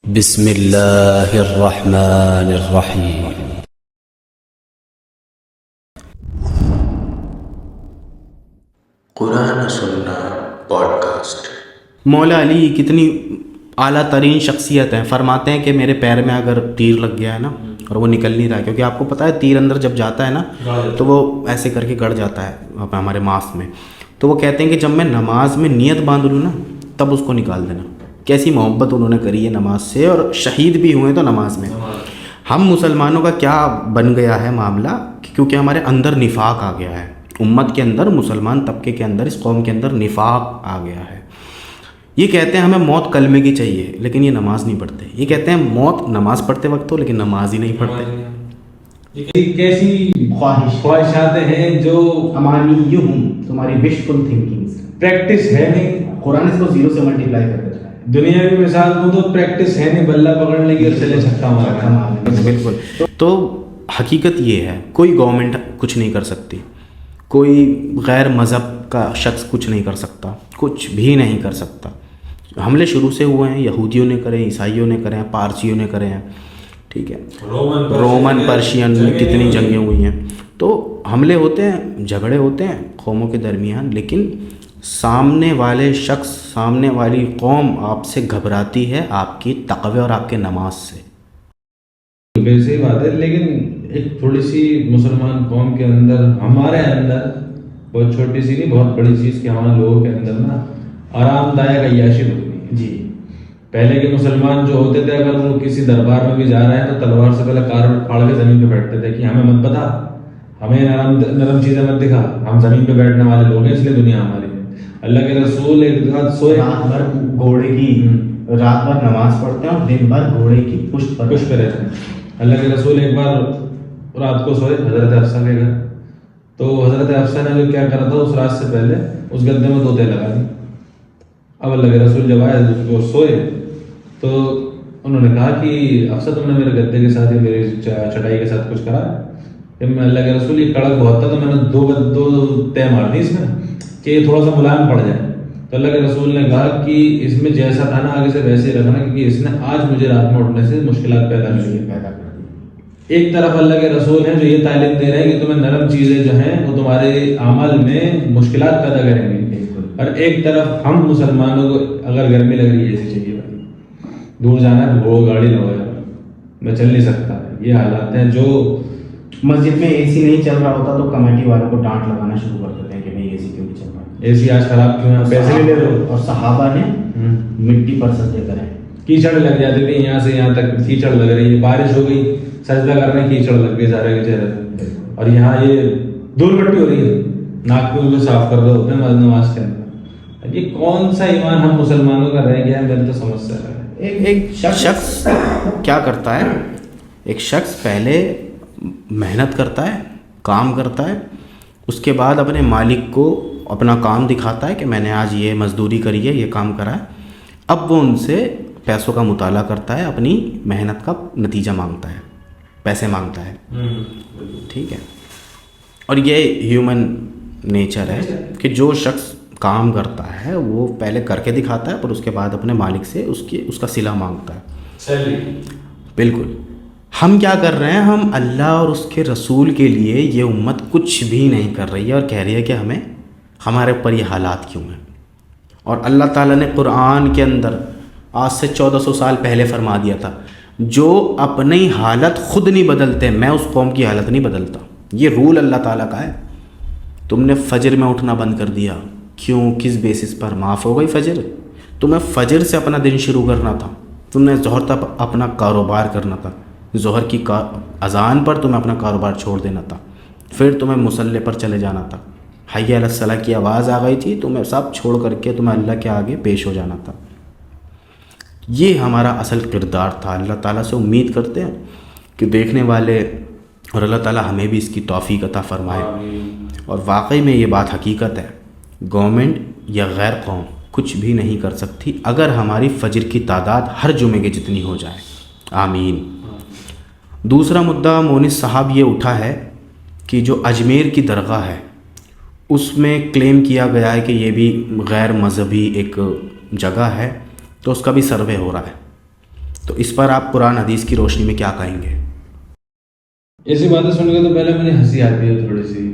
بسم اللہ الرحمن الرحیم۔ قرآن سننا پوڈ کاسٹ۔ مولا علی کتنی اعلیٰ ترین شخصیت ہیں، فرماتے ہیں کہ میرے پیر میں اگر تیر لگ گیا ہے نا اور وہ نکل نہیں رہا ہے، کیونکہ آپ کو پتہ ہے تیر اندر جب جاتا ہے نا تو وہ ایسے کر کے گڑ جاتا ہے ہمارے ماس میں، تو وہ کہتے ہیں کہ جب میں نماز میں نیت باندھ لوں نا تب اس کو نکال دینا۔ کیسی محبت انہوں نے کری ہے نماز سے، اور شہید بھی ہوئے تو نماز میں۔ ہم مسلمانوں کا کیا بن گیا ہے معاملہ، کیونکہ ہمارے اندر نفاق آ گیا ہے، امت کے اندر، مسلمان طبقے کے اندر، اس قوم کے اندر نفاق آ گیا ہے۔ یہ کہتے ہیں ہمیں موت کلمے کی چاہیے لیکن یہ نماز نہیں پڑھتے، یہ کہتے ہیں موت نماز پڑھتے وقت ہو لیکن نماز ہی نہیں پڑھتے۔ کیسی خواہشات ہیں جو تمہاری وشفل تھنکنگز، پریکٹس ہے نہیں۔ قرآن اس کو زیرو سے ملٹیپلائی کر دیتا ہے۔ دنیا کی مثال دوں تو پریکٹس ہے نہیں، بلہ پکڑ لیں گے اور چلے چھکا مارا۔ بالکل۔ تو حقیقت یہ ہے کوئی گورنمنٹ کچھ نہیں کر سکتی، کوئی غیر مذہب کا شخص کچھ نہیں کر سکتا، کچھ بھی نہیں کر سکتا۔ حملے شروع سے ہوئے ہیں، یہودیوں نے کرے، عیسائیوں نے کرے ہیں، پارسیوں نے کرے ہیں، ٹھیک ہے، رومن پرشین میں کتنی جنگیں ہوئی ہیں۔ تو حملے ہوتے ہیں، جھگڑے ہوتے ہیں قوموں کے درمیان، لیکن سامنے والے شخص، سامنے والی قوم آپ سے گھبراتی ہے آپ کی تقوی اور آپ کے نماز سے۔ ویسے ہی بات ہے، لیکن ایک تھوڑی سی مسلمان قوم کے اندر، ہمارے اندر بہت چھوٹی سی نہیں بہت بڑی چیز کہ ہمارے لوگوں کے اندر نا آرام دائک عیاشی ہوتی ہے۔ جی، پہلے کے مسلمان جو ہوتے تھے اگر وہ کسی دربار میں بھی جا رہے ہیں تو تلوار سے پہلے کار پھاڑ کے زمین پہ بیٹھتے تھے کہ ہمیں مت بتا، ہمیں نرم چیزیں مت دکھا، ہم زمین پہ بیٹھنے والے لوگ ہیں، اس لیے دنیا ہماری ہے۔ اللہ کے رسول ایک رات سوئے، رات بھر گھوڑے کی، رات بھر نماز پڑھتے ہیں اور دن بھر گھوڑے کی پشت پر پہ رہتے ہیں۔ اللہ کے رسول ایک بار رات کو سوئے حضرت حفصہ کے گھر، تو حضرت حفصہ نے جو کیا کرا تھا اس رات سے پہلے اس گدے میں طوطے لگا دی۔ اب اللہ کے رسول جب آئے وہ سوئے تو انہوں نے کہا کہ حفصہ تم نے میرے گدے کے ساتھ یا میری چٹائی کے ساتھ کچھ کرا ہے؟ کہ میں اللہ کے رسول یہ کڑک بہت تھا تو میں نے دو تہ مار دی اس میں کہ یہ تھوڑا سا ملائم پڑ جائے۔ تو اللہ کے رسول نے کہا کہ اس میں جیسا تھا نا آگے سے ویسے ہی رکھنا، کیونکہ اس نے آج مجھے رات میں اٹھنے سے مشکلات پیدا کر دی۔ ایک طرف اللہ کے رسول ہیں جو یہ تعلیم دے رہے ہیں کہ تمہیں نرم چیزیں جو ہیں وہ تمہارے عمل میں مشکلات پیدا کریں گی، اور ایک طرف ہم مسلمانوں کو اگر گرمی لگ رہی ہے ایسی چاہیے بھائی، دور جانا ہے وہ گاڑی لو یار، میں چل نہیں سکتا۔ یہ حالات ہیں جو مسجد میں اے سی نہیں چل رہا ہوتا تو کمیٹی والوں کو ڈانٹ لگانا شروع کر دیتے ہیں کہ بھائی اے سی کیوں نہیں چل رہا، اے سی آج خراب کیوں ہے، پیسے بھی لے دو۔ اور صحابہ نے مٹی پر سجدے کرے، کیچڑ لگ جاتی تھی، یہاں سے یہاں تک کیچڑ لگ رہی ہے، بارش ہو گئی سجدہ کرنے کیچڑ لگ گئی سارے کے چہرے پہ، اور یہاں یہ دھول مٹی ہو رہی ہے، ناک کو صاف کر رہے ہوتے ہیں نماز کے اندر۔ یہ کون سا ایمان ہم مسلمانوں کا رہ گیا ہے، میرے تو سمجھ سے رہا ہے۔ ایک شخص کیا کرتا ہے، ایک شخص پہلے محنت کرتا ہے، کام کرتا ہے، اس کے بعد اپنے مالک کو اپنا کام دکھاتا ہے کہ میں نے آج یہ مزدوری کری ہے، یہ کام کرا ہے، اب وہ ان سے پیسوں کا مطالعہ کرتا ہے، اپنی محنت کا نتیجہ مانگتا ہے، پیسے مانگتا ہے، ٹھیک ہے۔ اور یہ ہیومن نیچر ہے کہ جو شخص کام کرتا ہے وہ پہلے کر کے دکھاتا ہے پر اس کے بعد اپنے مالک سے اس کا صلہ مانگتا ہے۔ بالکل۔ ہم کیا کر رہے ہیں، ہم اللہ اور اس کے رسول کے لیے یہ امت کچھ بھی نہیں کر رہی ہے اور کہہ رہی ہے کہ ہمارے اوپر یہ حالات کیوں ہیں۔ اور اللہ تعالیٰ نے قرآن کے اندر آج سے 1400 سال پہلے فرما دیا تھا، جو اپنی حالت خود نہیں بدلتے میں اس قوم کی حالت نہیں بدلتا۔ یہ رول اللہ تعالیٰ کا ہے۔ تم نے فجر میں اٹھنا بند کر دیا، کیوں، کس بیسس پر؟ معاف ہو گئی فجر؟ تمہیں فجر سے اپنا دن شروع کرنا تھا، تم نے ظہر تک اپنا کاروبار کرنا تھا، ظہر کی اذان پر تمہیں اپنا کاروبار چھوڑ دینا تھا، پھر تمہیں مصلی پر چلے جانا تھا، حی علی الصلاۃ کی آواز آ گئی تھی، تمہیں سب چھوڑ کر کے تمہیں اللہ کے آگے پیش ہو جانا تھا۔ یہ ہمارا اصل کردار تھا۔ اللہ تعالیٰ سے امید کرتے ہیں کہ دیکھنے والے اور اللہ تعالیٰ ہمیں بھی اس کی توفیق عطا فرمائے۔ اور واقعی میں یہ بات حقیقت ہے، گورنمنٹ یا غیر قوم کچھ بھی نہیں کر سکتی اگر ہماری فجر کی تعداد ہر جمعے کے جتنی ہو جائے۔ آمین۔ دوسرا مدعا مونس صاحب یہ اٹھا ہے کہ جو اجمیر کی درگاہ ہے اس میں کلیم کیا گیا ہے کہ یہ بھی غیر مذہبی ایک جگہ ہے، تو اس کا بھی سروے ہو رہا ہے۔ تو اس پر آپ قرآن حدیث کی روشنی میں کیا کہیں گے؟ ایسی باتیں سن کے تو پہلے مجھے ہنسی آتی ہے تھوڑی سی،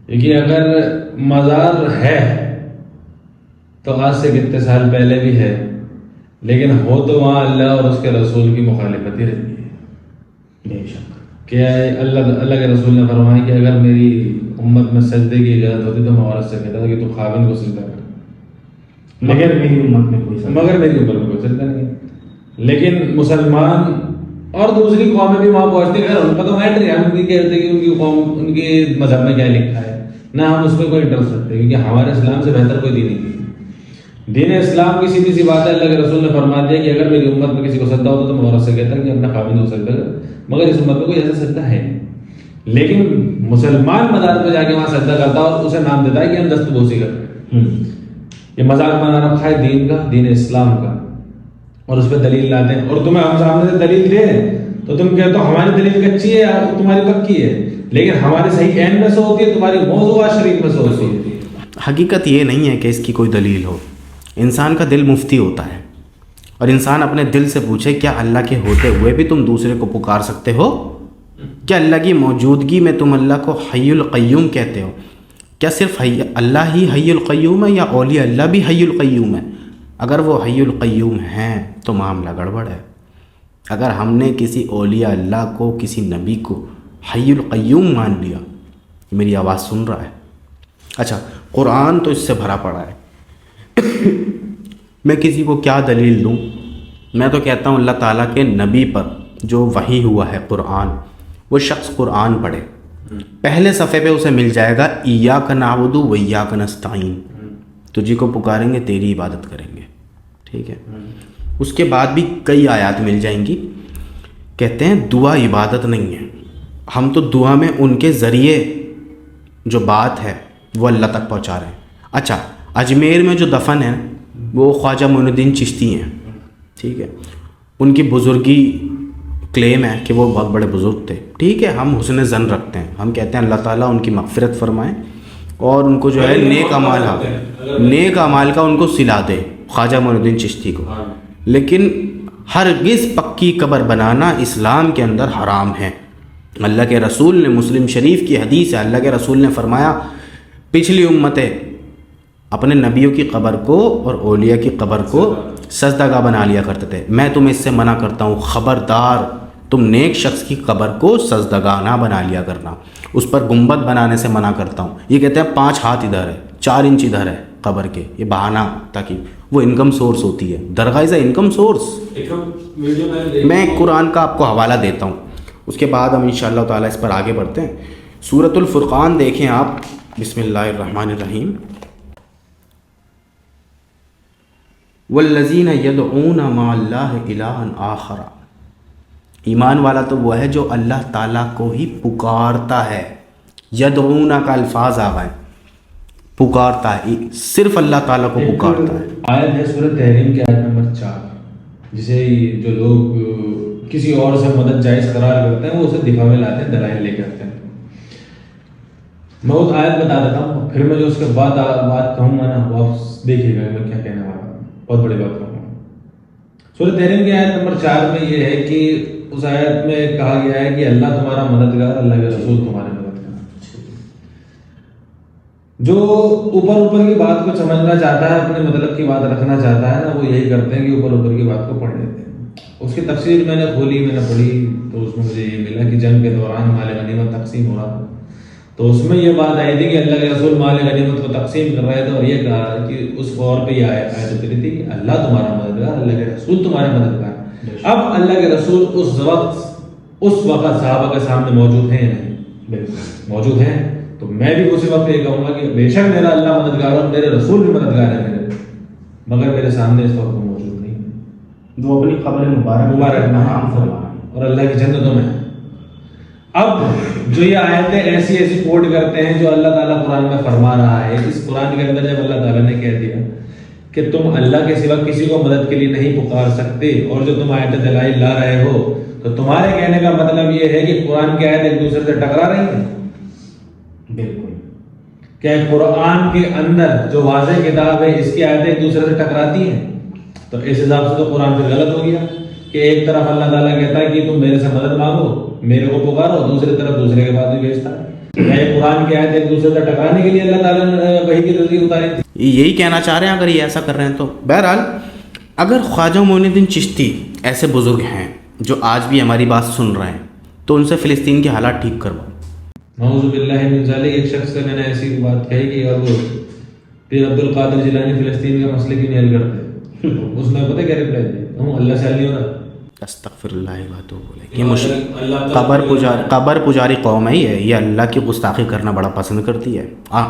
کیونکہ اگر مزار ہے تو آج سے کتنے سال پہلے بھی ہے، لیکن ہو تو وہاں اللہ اور اس کے رسول کی مخالفت ہی رہتی ہے۔ بے شک کیا ہے، اللہ کے رسول نے فرمایا کہ اگر میری امت میں سجدے کی اجازت ہوتی تو میں عورت سے کہتا تھا کہ تو خاوند کو سجدہ کر، مگر میری امت میں کوئی مگر میری اوپر میں کوئی سجدہ نہیں ہے۔ لیکن مسلمان اور دوسری قومیں بھی وہاں پہنچتی ہیں، ان کا تو میٹر ہے، ہم ان کی کہتے کہ ان کی قوم ان کے مذہب میں کیا لکھا ہے، نہ ہم اس میں کوئی انٹرسٹ رکھتے ہیں، کیونکہ ہمارے اسلام سے بہتر کوئی دین نہیں ہے۔ دین اسلام کی سیدھی سی بات ہے، اللہ کے رسول نے فرما دیا کہ اگر میری امت میں کسی کو سجدہ ہوتا تو میں عورت سے کہتا کہ اپنا خاوند کو سجدہ کر، مگر اس امت میں کوئی ایسا سجدہ ہے نہیں۔ لیکن مسلمان مزار پہ جا کے وہاں سجدہ کرتا اور اسے نام دیتا ہے کہ ہم دست بوسی کرتے ہیں، یہ مذاق بنا رکھا ہے دین کا، دین اسلام کا، اور اس پہ دلیل لاتے ہیں، اور تمہیں ہم سامنے سے دلیل دیں تو تم کہتے ہو ہماری دلیل کچی ہے اور تمہاری پکی ہے، لیکن ہماری صحیح عین میں سے ہوتی ہے، تمہاری موضوعات شریف میں سے ہوتی ہے۔ حقیقت یہ نہیں ہے کہ اس کی کوئی دلیل ہو، انسان کا دل مفتی ہوتا ہے، اور انسان اپنے دل سے پوچھے کیا اللہ کے ہوتے ہوئے بھی تم دوسرے کو پکار سکتے ہو؟ کیا اللہ کی موجودگی میں تم اللہ کو حی القیوم کہتے ہو؟ کیا صرف اللہ ہی حی القیوم ہے یا اولیاء اللہ بھی حی القیوم ہے؟ اگر وہ حی القیوم ہیں تو معاملہ گڑبڑ ہے۔ اگر ہم نے کسی اولیاء اللہ کو، کسی نبی کو حی القیوم مان لیا، میری آواز سن رہا ہے؟ اچھا، قرآن تو اس سے بھرا پڑا ہے۔ میں کسی کو کیا دلیل دوں؟ میں تو کہتا ہوں اللہ تعالیٰ کے نبی پر جو وحی ہوا ہے قرآن، وہ شخص قرآن پڑھے، پہلے صفحے پہ اسے مل جائے گا ایاک نعبد و ایاک نستعین، تجھی کو پکاریں گے، تیری عبادت کریں گے، ٹھیک ہے؟ اس کے بعد بھی کئی آیات مل جائیں گی، کہتے ہیں دعا عبادت نہیں ہے، ہم تو دعا میں ان کے ذریعے جو بات ہے وہ اللہ تک پہنچا رہے ہیں۔ اچھا، اجمیر میں جو دفن ہے وہ خواجہ معین الدین چشتی ہیں، ٹھیک ہے؟ ان کی بزرگی کلیم ہے کہ وہ بہت بڑے بزرگ تھے، ٹھیک ہے، ہم حسن ظن رکھتے ہیں، ہم کہتے ہیں اللہ تعالیٰ ان کی مغفرت فرمائے اور ان کو جو ہے نیک اعمال کا ان کو صلہ دے، خواجہ معین الدین چشتی کو۔ لیکن ہرگز پکی قبر بنانا اسلام کے اندر حرام ہے۔ اللہ کے رسول نے، مسلم شریف کی حدیث ہے، اللہ کے رسول نے فرمایا پچھلی امتیں اپنے نبیوں کی قبر کو اور اولیاء کی قبر کو سجدہ بنا لیا کرتے تھے۔ میں تمہیں اس سے منع کرتا ہوں، خبردار، تم نیک شخص کی قبر کو سجدہ نہ بنا لیا کرنا، اس پر گنبد بنانے سے منع کرتا ہوں۔ یہ کہتے ہیں 5 ہاتھ ادھر ہے، 4 انچ ادھر ہے قبر کے، یہ بہانہ تاکہ وہ انکم سورس ہوتی ہے، درگاہ از اے انکم سورس۔ میں قرآن کا آپ کو حوالہ دیتا ہوں، اس کے بعد ہم انشاءاللہ تعالیٰ اس پر آگے بڑھتے ہیں۔ سورۃ الفرقان دیکھیں آپ، بسم اللہ الرحمن الرحیم۔ والذین یدعون مع اللہ الہا آخر، ایمان والا تو وہ ہے جو اللہ تعالیٰ کو ہی پکارتا ہے۔ یدعون کا الفاظ آ گئے، پکارتا ہے، صرف اللہ تعالیٰ کو پکارتا ہے۔ آیت ہے سورۃ تحریم کی آیت نمبر 4، جسے جو لوگ کسی اور سے مدد جائز قرار کرتے ہیں وہ اسے دفاع میں لاتے ہیں، دلائل لے کے آتے ہیں۔ میں وہ آیت بتا دیتا ہوں، پھر میں جو اس کے بعد بات کہوں گا نا وہ آپ دیکھیے گا میں کیا کہنے والا ہوں، بہت بڑی بات کہوں گا۔ سورۃ تحریم کی آیت نمبر 4 میں یہ ہے کہ اس آیت میں کہا گیا ہے کہ اللہ تمہارا مددگار، اللہ کے رسول تمہارے مددگار۔ جو اوپر کی بات کو سمجھنا چاہتا ہے، اپنے مطلب کی بات رکھنا چاہتا ہے نا، وہ یہی کرتے ہیں کہ اوپر کی بات کو پڑھ لیتے ہیں۔ اس کی تفسیر میں نے کھولی، میں نے پڑھی، تو اس میں مجھے یہ ملا کہ جنگ کے دوران مال غنیمت تقسیم ہو رہا تھا، تو اس میں یہ بات آئی تھی کہ اللہ کے رسول مال غنیمت کو تقسیم کر رہے تھے، اور یہ کہا کہ اس غور پہ یہ آیت اتری تھی کہ اللہ تمہارا مددگار، اللہ کے رسول تمہارے مددگار۔ اب اللہ کے رسول اس وقت صحابہ کے سامنے موجود ہیں یا نہیں؟ بالکل موجود ہیں، تو میں بھی اسی وقت یہ کہوں گا کہ بے شک میرا اللہ مددگار اور میرے رسول بھی مددگار ہے میرے، مگر میرے سامنے اس وقت موجود نہیں ہے، وہ اپنی قبر مبارک اور اللہ کی جنتوں میں۔ اب جو یہ آیتیں ایسی کوٹ کرتے ہیں جو اللہ تعالیٰ قرآن میں فرما رہا ہے، اس قرآن کے اندر جب اللہ تعالیٰ نے کہہ دیا کہ تم اللہ کے سوا کسی کو مدد کے لیے نہیں پکار سکتے، اور جو تم آیت دلائل لا رہے ہو، تو تمہارے کہنے کا مطلب یہ ہے کہ قرآن کی آیت ایک دوسرے سے ٹکرا رہی ہیں؟ بالکل۔ کیا قرآن کے اندر جو واضح کتاب ہے اس کی آیتیں ایک دوسرے سے ٹکراتی ہیں؟ تو اس حساب سے تو قرآن پھر غلط ہو گیا کہ ایک طرف اللہ تعالیٰ کہتا ہے کہ تم میرے سے مدد مانگو، میرے کو پکارو، دوسری طرف دوسرے کے پاس بھی بھیجتا ہے۔ یہ قرآن کی آیت ایک دوسرے سے ٹکرانے کے لیے اللہ تعالیٰ نے وحی کی ترتیب اتاری تھی۔ یہی کہنا چاہ رہے ہیں اگر یہ ایسا کر رہے ہیں تو۔ بہرحال اگر خواجہ معین الدین چشتی ایسے بزرگ ہیں جو آج بھی ہماری بات سن رہے ہیں تو ان سے فلسطین کے حالات ٹھیک کرواؤ۔ نعوذ باللہ من ذالک، ایک شخص سے میں نے ایسی بات کہی کہ اب پیر عبد القادر جیلانی فلسطین کا مسئلے کیوں نہیں حل کرتے؟ اس نے پتہ کیا رپلائی دیا؟ اللہ سے حل نہیں ہو رہا۔ استغفر اللہ باتوں بولے کہ قبر پجاری قوم ہے یہ اللہ کی گستاخی کرنا بڑا پسند کرتی ہے۔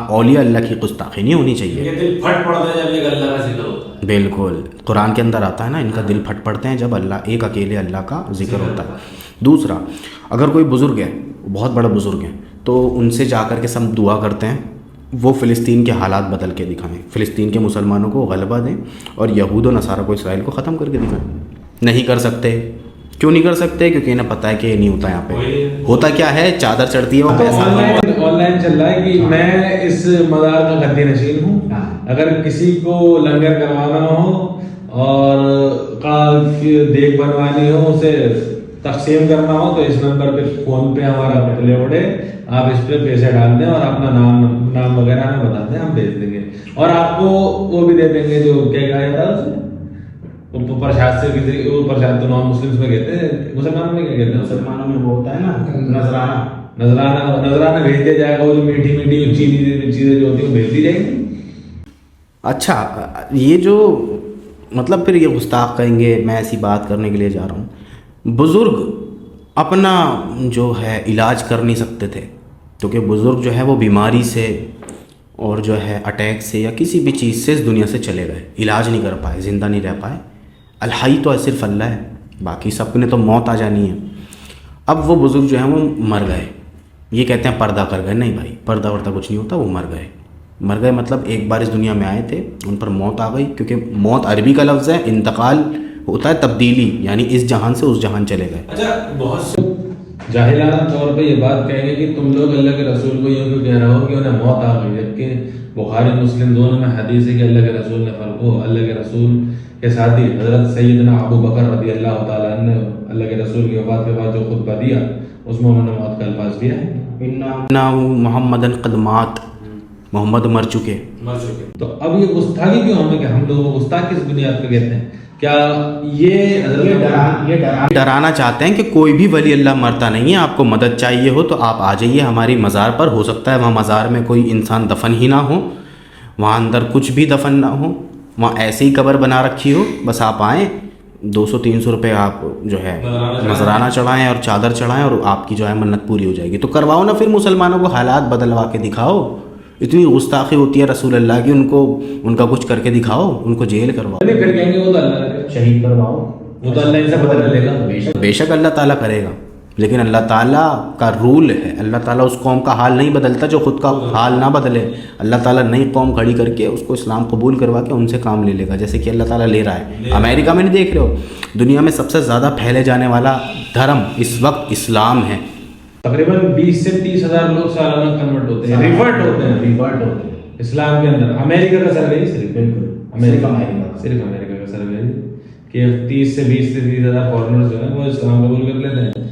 اولیاء اللہ کی گستاخی نہیں ہونی چاہیے۔ یہ دل پھٹ پڑتا ہے جب ایک اللہ کا ذکر ہوتا ہے۔ بالکل، قرآن کے اندر آتا ہے نا، ان کا دل پھٹ پڑتے ہیں جب ایک اکیلے اللہ کا ذکر ہوتا ہے۔ دوسرا، اگر کوئی بزرگ ہے، بہت بڑا بزرگ ہے، تو ان سے جا کر کے سب دعا کرتے ہیں وہ فلسطین کے حالات بدل کے دکھائیں، فلسطین کے مسلمانوں کو غلبہ دیں اور یہود و نصارہ کو، اسرائیل کو ختم کر کے دکھائیں۔ نہیں کر سکتے، کیوں نہیں کر سکتے؟ کیونکہ انہیں پتہ ہے کہ یہ نہیں ہوتا یہاں پہ۔ ہوتا کیا ہے، چادر چڑھتی ہے وہ پیسہ۔ آن لائن چل رہا ہے کہ میں اس مزار کا گدی نشین ہوں، اگر کسی کو لنگر کروانا ہو اور دیکھ بنوانی ہو، اسے تقسیم کرنا ہو تو اس نمبر پہ فون پہ ہمارا پتلے اڑے، آپ اس پہ پیسے ڈال دیں اور اپنا نام وغیرہ ہمیں بتا دیں، ہم بھیج دیں گے اور آپ کو وہ بھی دے دیں گے جو کیا کہا جاتا ہے اسے پرشاد سے، کسی وہ پرشاد تو نان مسلمس میں کہتے ہیں، مسلمانوں میں کیا کہتے ہیں؟ مسلمانوں میں وہ ہوتا ہے نا نذرانہ بھیج دیا جائے گا، وہ جو میٹھی میٹھی چینی چیزیں جو ہوتی ہیں وہ بھیج دی جائیں گی۔ اچھا، یہ جو مطلب پھر یہ گستاخ کہیں گے میں ایسی بات کرنے کے لیے جا رہا ہوں۔ بزرگ اپنا جو ہے علاج کر نہیں سکتے تھے، کیونکہ بزرگ جو ہے وہ بیماری سے اور جو ہے اٹیک سے یا کسی بھی چیز سے اس دنیا سے چلے گئے، علاج نہیں کر پائے، زندہ نہیں رہ پائے۔ الحی تو صرف اللہ ہے، باقی سب نے تو موت آ جانی ہے۔ اب وہ بزرگ جو ہیں وہ مر گئے، یہ کہتے ہیں پردہ کر گئے، نہیں بھائی پردہ وردہ کچھ نہیں ہوتا، وہ مر گئے مطلب ایک بار اس دنیا میں آئے تھے، ان پر موت آ گئی، کیونکہ موت عربی کا لفظ ہے، انتقال ہوتا ہے تبدیلی، یعنی اس جہان سے اس جہان چلے گئے۔ اچھا، بہت سے جاہلانہ طور پہ یہ بات کہیں گے کہ تم لوگ اللہ کے رسول کو یہ کیوں کہہ رہے ہو کہ انہیں موت آ گئی، جبکہ بخاری مسلم دونوں میں حدیث ہے کہ اللہ کے رسول نے اللہ کے رسول کے ساتھی حضرت سیدنا ابو بکر رضی اللہ تعالیٰ عنہ نے اللہ کے رسول کی وفات کے بعد جو خطبہ دیا اس میں انہوں نے موت کا الفاظ دیا ہے، محمدن قدمات، محمد مر چکے۔ تو اب یہ گستاخی کیوں ہمیں کہ ہم لوگوں کو گستاخ کس بنیاد پہ کہتے ہیں؟ کیا یہ حضرت ڈرانا چاہتے ہیں کہ کوئی بھی ولی اللہ مرتا نہیں ہے، آپ کو مدد چاہیے ہو تو آپ آ جائیے ہماری مزار پر، ہو سکتا ہے وہاں مزار میں کوئی انسان دفن ہی نہ ہو، وہاں اندر کچھ بھی دفن نہ ہو، وہاں ایسے ہی قبر بنا رکھی ہو، بس آپ آئیں، 200-300 روپے آپ جو ہے نذرانہ چڑھائیں اور چادر چڑھائیں اور آپ کی جو ہے منت پوری ہو جائے گی۔ تو کرواؤ نا پھر، مسلمانوں کو حالات بدلوا کے دکھاؤ، اتنی گستاخی ہوتی ہے رسول اللہ کی، ان کا کچھ کر کے دکھاؤ، ان کو جیل کرواؤ، پھر کہیں گے وہ تو اللہ شہید کرواؤ، وہ تو اللہ ان سے بدلہ لے گا۔ بے شک اللہ تعالیٰ کرے گا، لیکن اللہ تعالیٰ کا رول ہے، اللہ تعالیٰ اس قوم کا حال نہیں بدلتا جو خود کا حال نہ بدلے۔ اللہ تعالیٰ نئی قوم کھڑی کر کے اس کو اسلام قبول کروا کے ان سے کام لے گا، جیسے کہ اللہ تعالیٰ لے رہا ہے۔ امریکہ میں نہیں دیکھ رہے ہو، دنیا میں سب سے زیادہ پھیلے جانے والا دھرم اس وقت اسلام ہے۔ تقریباً 20 سے 30 ہزار لوگ سالانہ کنورٹ ہوتے ہیں، ریورٹ ہوتے ہیں اسلام کے اندر۔ امریکہ کا سروے صرف امریکہ کا سروے کہ 30 سے 20 ہزار فارنرز جو ہیں وہ اسلام قبول کر لیتے ہیں۔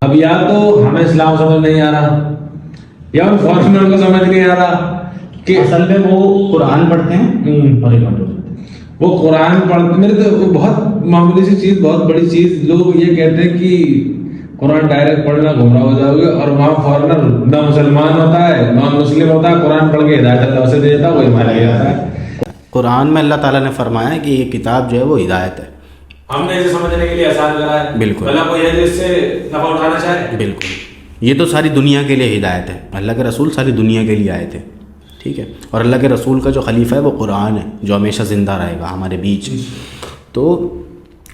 اب یا تو ہمیں اسلام سمجھ نہیں آ رہا یا ان فارنر کو سمجھ نہیں آ رہا کہ اصل میں وہ قرآن پڑھتے ہیں اور وہ قرآن پڑھتے، میرے تو بہت معمولی سی چیز، بہت بڑی چیز، لوگ یہ کہتے ہیں کہ قرآن ڈائریکٹ پڑھنا گمراہ ہو جاؤ گے، اور وہاں فارنر نہ مسلمان ہوتا ہے نہ مسلم ہوتا ہے، قرآن پڑھ کے ہدایت اللہ اسے دیتا ہے، وہ ایمان لے آتا ہے۔ قرآن میں اللہ تعالیٰ نے فرمایا کہ یہ کتاب جو ہے وہ ہدایت ہے، ہم نے اسے سمجھنے کے لیے آسان کرا ہے، بالکل، بھلا کوئی ہے جو اس سے نفع اٹھانا چاہے، بالکل، یہ تو ساری دنیا کے لیے ہدایت ہے، اللہ کے رسول ساری دنیا کے لیے آئے تھے، ٹھیک ہے، اور اللہ کے رسول کا جو خلیفہ ہے وہ قرآن ہے جو ہمیشہ زندہ رہے گا ہمارے بیچ۔ تو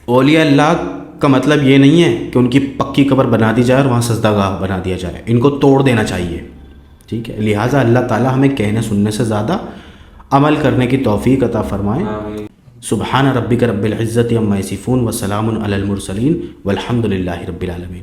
اولیاء اللہ کا مطلب یہ نہیں ہے کہ ان کی پکی قبر بنا دی جائے اور وہاں سجدہ گاہ بنا دیا جائے، ان کو توڑ دینا چاہیے، ٹھیک ہے۔ لہٰذا اللہ تعالیٰ ہمیں کہنے سننے سے زیادہ عمل کرنے کی توفیق عطا فرمائے۔ سبحان ربک رب العزت عما یصفون وسلام علی المرسلین والحمد للہ رب العالمین۔